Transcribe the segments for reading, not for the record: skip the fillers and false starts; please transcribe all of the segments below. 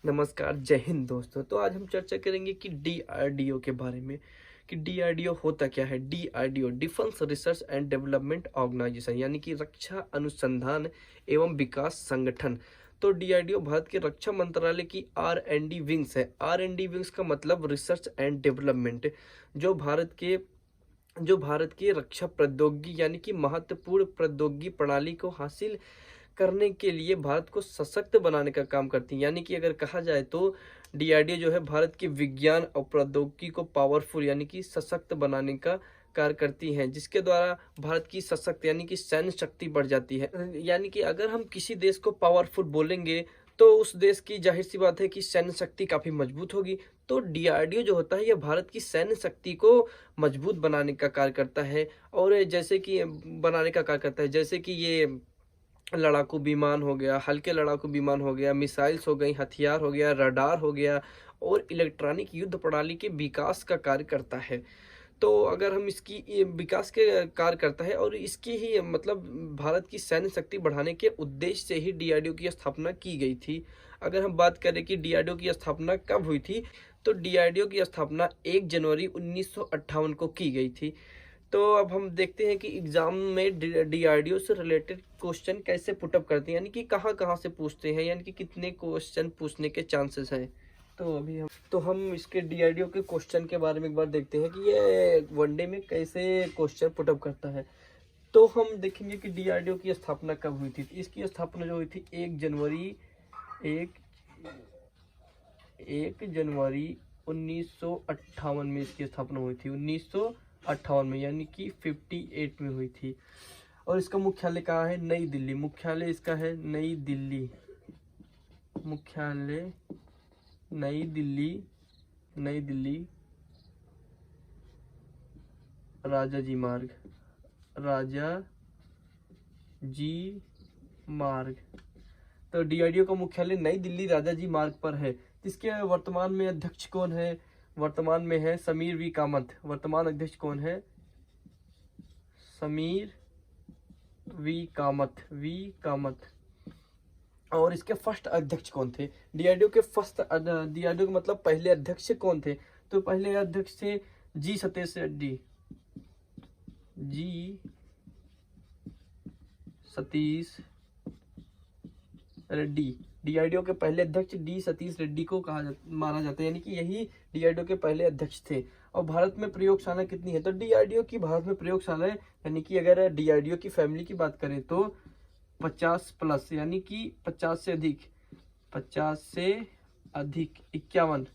नमस्कार, जय हिंद दोस्तों। तो आज हम चर्चा करेंगे कि डीआरडीओ के बारे में कि डीआरडीओ होता क्या है। DRDO Defence Research and Development Organisation यानी कि रक्षा अनुसंधान एवं विकास संगठन। तो डीआरडीओ भारत के रक्षा मंत्रालय की आर एंड डी विंग्स है। आर एंड डी विंग्स का मतलब रिसर्च एंड डेवलपमेंट, जो भारत के जो भारत की रक्षा प्रौद्योगिकी यानी कि महत्वपूर्ण प्रौद्योगिकी प्रणाली को हासिल करने के लिए भारत को सशक्त बनाने का काम करती है। यानी कि अगर कहा जाए तो डीआरडीओ जो है भारत के विज्ञान और प्रौद्योगिकी को पावरफुल यानी कि सशक्त बनाने का कार्य करती हैं, जिसके द्वारा भारत की सशक्त यानी कि सैन्य शक्ति बढ़ जाती है। यानी कि अगर हम किसी देश को पावरफुल बोलेंगे तो उस देश की जाहिर सी बात है कि सैन्य शक्ति काफ़ी मजबूत होगी। तो डीआरडीओ जो होता है यह भारत की सैन्य शक्ति को मजबूत बनाने का कार्य करता है। और जैसे कि बनाने का कार्य करता है, जैसे कि ये लड़ाकू विमान हो गया, हल्के लड़ाकू विमान हो गया, मिसाइल्स हो गई, हथियार हो गया, रडार हो गया और इलेक्ट्रॉनिक युद्ध प्रणाली के विकास का कार्य करता है। तो अगर हम इसकी ये विकास के कार्य करता है और इसकी ही मतलब भारत की सैन्य शक्ति बढ़ाने के उद्देश्य से ही डीआरडीओ की स्थापना की गई थी। अगर हम बात करें कि डीआरडीओ की स्थापना कब हुई थी, तो डीआरडीओ की स्थापना 1 जनवरी 1958 को की गई थी। तो अब हम देखते हैं कि एग्जाम में डीआरडीओ से रिलेटेड क्वेश्चन कैसे पुटअप करते हैं, यानी कि कहाँ कहाँ से पूछते हैं, यानी कि कितने क्वेश्चन पूछने के चांसेस हैं। तो अभी हम इसके डीआरडीओ के क्वेश्चन के बारे में एक बार देखते हैं कि ये वनडे में कैसे क्वेश्चन पुटअप करता है। तो हम देखेंगे कि डीआरडीओ की स्थापना कब हुई थी। इसकी स्थापना जो हुई थी 1 जनवरी 1958 में इसकी स्थापना हुई थी। 1958 में यानी कि 58 में हुई थी। और इसका मुख्यालय कहाँ है? नई दिल्ली। मुख्यालय इसका है नई दिल्ली। मुख्यालय नई दिल्ली। नई दिल्ली राजा जी मार्ग। राजा जी मार्ग। तो डीआरडीओ का मुख्यालय नई दिल्ली राजा जी मार्ग पर है। इसके वर्तमान में अध्यक्ष कौन है? वर्तमान में है समीर वी कामत। वर्तमान अध्यक्ष कौन है? समीर वी कामत। और इसके फर्स्ट अध्यक्ष कौन थे? डीआरडीओ के डीआरडीओ के मतलब पहले अध्यक्ष कौन थे? तो पहले अध्यक्ष थे जी सतीश रेड्डी। जी सतीश रेड्डी। डीआरडीओ के पहले अध्यक्ष डी सतीश रेड्डी को माना जाता है, यानी कि यही डीआरडीओ के पहले अध्यक्ष थे। और भारत में प्रयोगशाला कितनी है? तो डीआरडीओ की भारत में प्रयोगशाला है, यानी कि अगर डीआरडीओ की फैमिली की बात करें तो 50 प्लस, यानी कि 50 से अधिक 51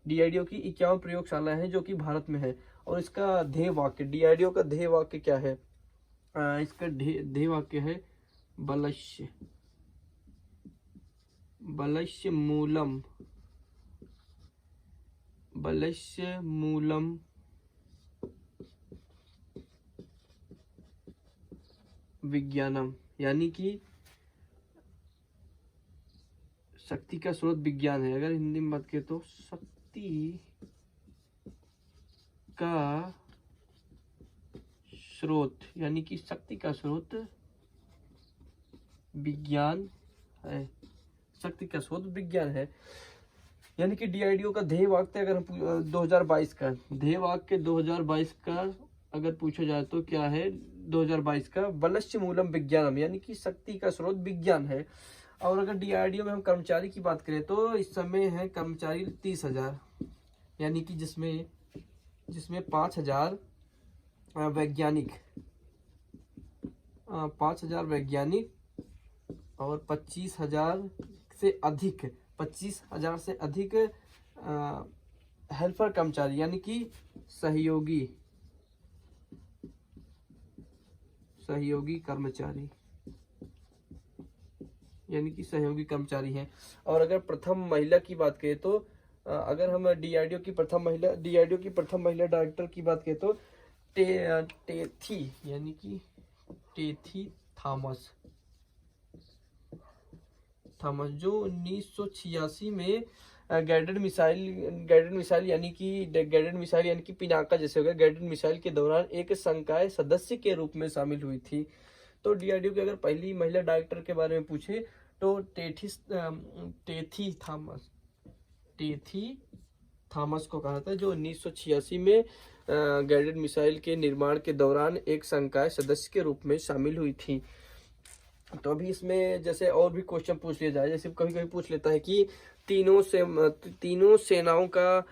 डीआरडीओ की 51 प्रयोगशाला है जो कि भारत में है। और इसका ध्येय वाक्य, डीआरडीओ का ध्येय वाक्य क्या है? इसका ध्येय वाक्य है बलस्य मूलम विज्ञानम, यानी कि शक्ति का स्रोत विज्ञान है। अगर हिंदी में बात करें तो शक्ति का स्रोत, यानी कि शक्ति का स्रोत विज्ञान है। शक्ति का स्रोत विज्ञान है। यानी कि डीआरडीओ का ध्येय वाक्य अगर हम 2022 का ध्येय वाक्य 2022 का अगर पूछा जाए तो क्या है? 2022 का बलस्य मूलम विज्ञानम, यानी कि शक्ति का स्रोत विज्ञान है। और अगर डीआरडीओ में हम कर्मचारी की बात करें तो इस समय है कर्मचारी 30,000, यानी कि जिसमें 5,000 वैज्ञानिक 5,000 वैज्ञानिक और 25,000 से अधिक हेल्पर कर्मचारी, यानी कि सहयोगी कर्मचारी, यानी कि सहयोगी कर्मचारी हैं। और अगर प्रथम महिला की बात करें तो अगर हम डीआरडीओ की प्रथम महिला डायरेक्टर की बात करें तो टेथी, यानी कि टेथी थॉमस, जो 1986 में गाइडेड मिसाइल यानी कि पिनाका जैसे हो गया गाइडेड मिसाइल के दौरान एक संकाय सदस्य के रूप में शामिल हुई थी। तो डीआरडीओ की अगर पहली महिला डायरेक्टर के बारे में पूछे तो टेथी थॉमस को कहा था, जो 1986 में गाइडेड मिसाइल के निर्माण के दौरान एक संकाय सदस्य के रूप में शामिल हुई थी। तो अभी इसमें जैसे और भी क्वेश्चन पूछ लिया जाए, जैसे कभी कभी पूछ लेता है कि तीनों सेनाओं का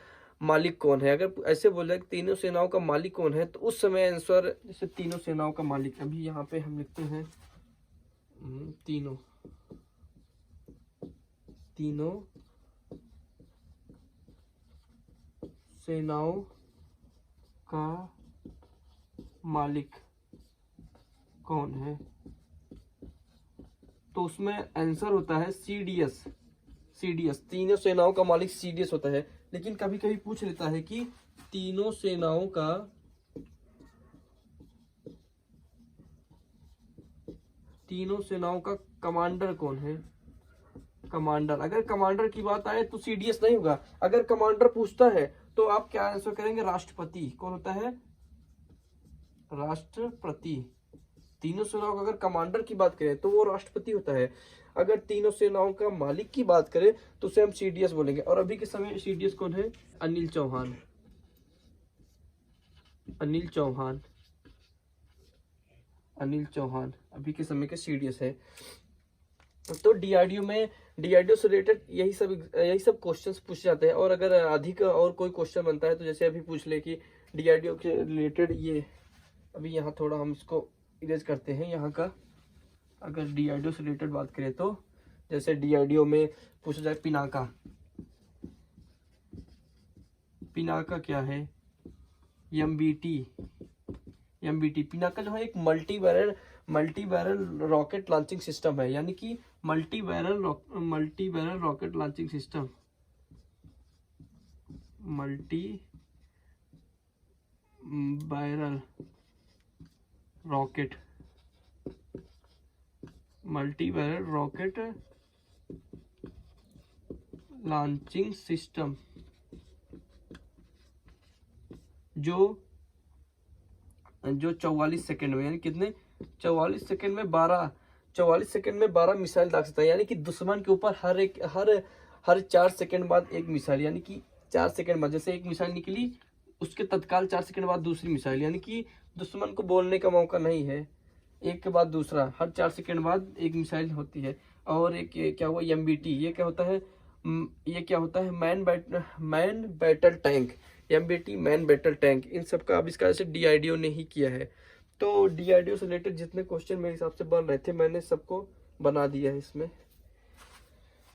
मालिक कौन है। अगर ऐसे बोले तीनों सेनाओं का मालिक कौन है, तो उस समय आंसर जैसे तीनों सेनाओं का मालिक, अभी यहाँ पे हम लिखते हैं तीनों सेनाओं का मालिक कौन है, तो उसमें आंसर होता है सीडीएस। तीनों सेनाओं का मालिक सीडीएस होता है। लेकिन कभी कभी पूछ लेता है कि तीनों सेनाओं का कमांडर कौन है। कमांडर, अगर कमांडर की बात आए तो सीडीएस नहीं होगा। अगर कमांडर पूछता है तो आप क्या आंसर करेंगे, राष्ट्रपति। कौन होता है, राष्ट्रपति। तीनों सेनाओं का अगर कमांडर की बात करें तो वो राष्ट्रपति होता है। अगर तीनों सेनाओं का मालिक की बात करें तो उसे हम सीडीएस बोलेंगे। और अभी के समय सीडीएस कौन है, अनिल चौहान अभी के समय के सीडीएस है। तो डीआरडीओ से रिलेटेड यही सब क्वेश्चंस पूछे जाते हैं। और अगर अधिक और कोई क्वेश्चन बनता है तो जैसे अभी पूछ ले कि डीआरडीओ के रिलेटेड ये, अभी यहाँ थोड़ा हम इसको इरेज करते हैं यहाँ का। अगर डीआरडीओ से रिलेटेड बात करें तो जैसे डीआरडीओ में पूछा जाए पिनाका क्या है, एमबीटी। पिनाका जो है एक multi barrel rocket launching system है, यानी कि multi barrel rocket launching system. Multi barrel rocket launching system, जो 44 सेकंड में, यानी कितने 44 सेकंड में 12 मिसाइल दाग सकता है। यानी कि दुश्मन के ऊपर हर 4 सेकंड बाद एक मिसाइल, यानी कि 4 सेकंड बाद जैसे एक मिसाइल निकली उसके तत्काल 4 सेकंड बाद दूसरी मिसाइल, यानी कि दुश्मन को बोलने का मौका नहीं है, एक के बाद दूसरा, हर 4 सेकंड बाद एक मिसाइल होती है। और एक क्या हुआ एमबीटी, ये क्या होता है, main battle tank. MBT main battle tank, इन सब का आविष्कार जैसे डीआरडीओ ने ही किया है। तो डीआरडीओ से रिलेटेड जितने क्वेश्चन मेरे हिसाब से बन रहे थे मैंने सबको बना दिया है इसमें।